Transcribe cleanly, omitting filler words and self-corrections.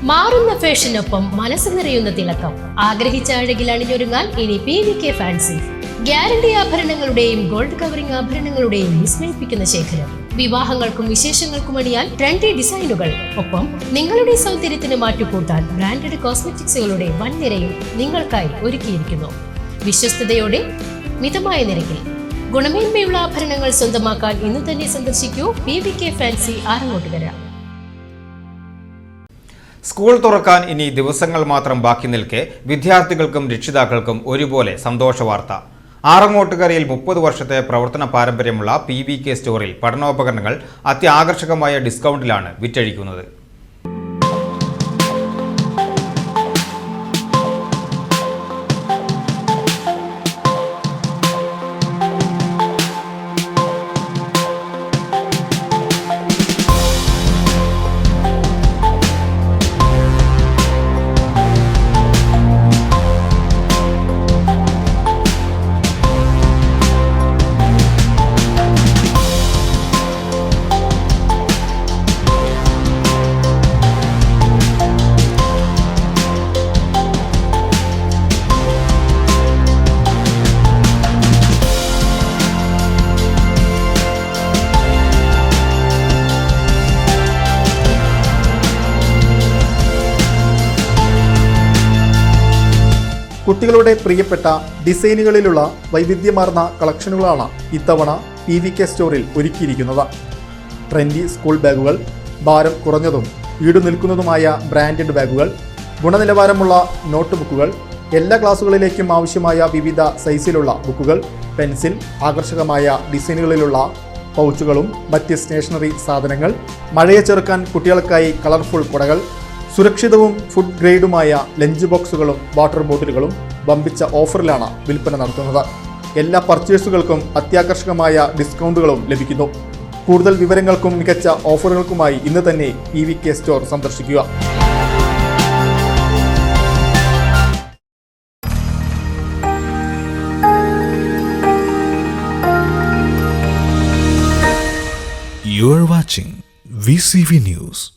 മാറുന്ന ഫാഷനൊപ്പം മനസ്സ് നിറയുന്ന തിളക്കം. ആഗ്രഹിച്ച അഴകിൽ അണിഞ്ഞൊരുങ്ങാൻ ഇനി PVK ഫാൻസി. ഗ്യാരണ്ടി ആഭരണങ്ങളുടെയും ഗോൾഡ് കവറിംഗ് ആഭരണങ്ങളുടെയും വിസ്മയിപ്പിക്കുന്ന ശേഖരം. വിവാഹങ്ങൾക്കും വിശേഷങ്ങൾക്കും അണിയാൻ ട്രെൻഡി ഡിസൈനുകൾ. ഒപ്പം നിങ്ങളുടെ സൗന്ദര്യത്തിന് മാറ്റുകൂട്ടാൻ ബ്രാൻഡഡ് കോസ്മെറ്റിക്സുകളുടെ വൻനിരയും നിങ്ങൾക്കായി ഒരുക്കിയിരിക്കുന്നു. വിശ്വസ്തയോടെ മിതമായ നിരക്കിൽ ഗുണമേന്മയുള്ള ആഭരണങ്ങൾ സ്വന്തമാക്കാൻ ഇന്ന് തന്നെ സന്ദർശിക്കൂ PVK ഫാൻസി, ആറങ്ങോട്ടുകര. സ്കൂൾ തുറക്കാൻ ഇനി ദിവസങ്ങൾ മാത്രം ബാക്കി നിൽക്കെ വിദ്യാർത്ഥികൾക്കും രക്ഷിതാക്കൾക്കും ഒരുപോലെ സന്തോഷ വാർത്ത. ആറങ്ങോട്ടുകരയിൽ 30 വർഷത്തെ പ്രവർത്തന പാരമ്പര്യമുള്ള PVK സ്റ്റോറിൽ പഠനോപകരണങ്ങൾ അത്യാകർഷകമായ ഡിസ്കൗണ്ടിലാണ് വിറ്റഴിക്കുന്നത്. കുട്ടികളുടെ പ്രിയപ്പെട്ട ഡിസൈനുകളിലുള്ള വൈവിധ്യമാർന്ന കളക്ഷനുകളാണ് ഇത്തവണ PVK സ്റ്റോറിൽ ഒരുക്കിയിരിക്കുന്നത്. ട്രെൻഡി സ്കൂൾ ബാഗുകൾ, ഭാരം കുറഞ്ഞതും ഈടു നിൽക്കുന്നതുമായ ബ്രാൻഡഡ് ബാഗുകൾ, ഗുണനിലവാരമുള്ള നോട്ട് ബുക്കുകൾ, എല്ലാ ക്ലാസ്സുകളിലേക്കും ആവശ്യമായ വിവിധ സൈസിലുള്ള ബുക്കുകൾ, പെൻസിൽ, ആകർഷകമായ ഡിസൈനുകളിലുള്ള പൗച്ചുകളും മറ്റ് സ്റ്റേഷനറി സാധനങ്ങൾ, മഴയെ ചെറുക്കാൻ കുട്ടികൾക്കായി കളർഫുൾ കുടകൾ, സുരക്ഷിതവും ഫുഡ് ഗ്രേഡുമായ ലഞ്ച് ബോക്സുകളും വാട്ടർ ബോട്ടിലുകളും വമ്പിച്ച ഓഫറിലാണ് വിൽപ്പന നടത്തുന്നത്. എല്ലാ പർച്ചേസുകൾക്കും അത്യാകർഷകമായ ഡിസ്കൗണ്ടുകളും ലഭിക്കുന്നു. കൂടുതൽ വിവരങ്ങൾക്കും മികച്ച ഓഫറുകൾക്കുമായി ഇന്ന് തന്നെ PVK സ്റ്റോർ സന്ദർശിക്കുക. You are watching VCV News.